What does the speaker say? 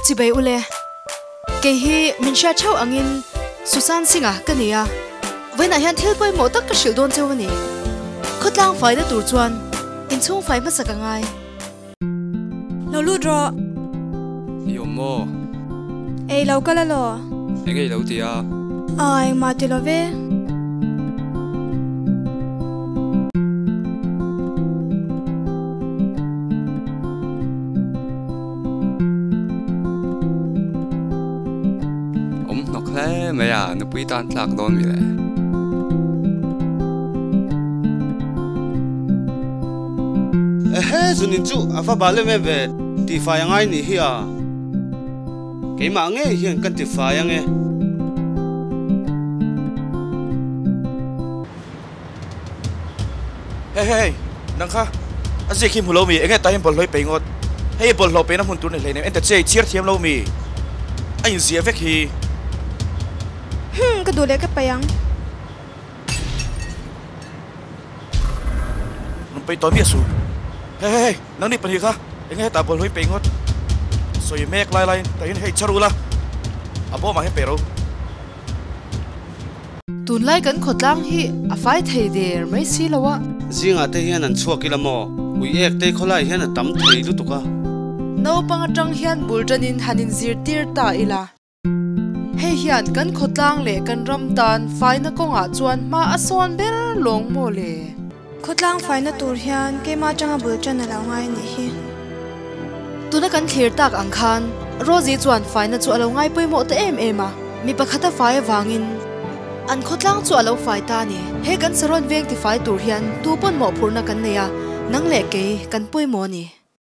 chỉ bay ule cái hi mình sẽ chau angin Susan singa kania với nãy hắn thiếu bay mỏ tất cả sự đôn châu này khốt lang phải đã tụt chuan in chung phải mất sạc ngay lâu lú rồi yêu mô ấy lâu cái lo anh ấy lâu thì à anh mà thì lo về nó khé mày à nó bị tan lạc đòn vậy hết rồi nên chú à phải bảo lên về thì phải ngay nỉ hi à cái mà nghe hiện cần thì phải nghe hey nang kha aje kim hulo mi enge time bol loi pengot hey bol lo pe na hun tu ne le ne ente che chiar thiam lo mi ai zia vek hi cái đồ đấy cái bayang nóไปตอนเมียสูhey nang ni pan hi kha enge ta bol loi pengot so ye mek lai ta hin hey charula abo ma he pero tun lai kan khot lang hi a fai thei der mai si lawa riêng ate hian an chuak kila mo ui ek te kholai hian an tam thei lu tuka no pang atang hian bultanin hanin zir tir ta ila hei hian kan khot lang le kan ram tan fai na konga chuan ma ason ber long mo le khốt lang phải nó tụt hiền cái mà chẳng bự chân là lâu ngay nỉ hi tuna kan thlir tak ang khan rozi chuan fai na chu alo ngai pui mo te em a mi pakhata fai wangin an khotlang chu alo fai ta ni he kan saron veng ti fai tur hian tu pon mo phurna kan neya nang le ke kan pui mo ni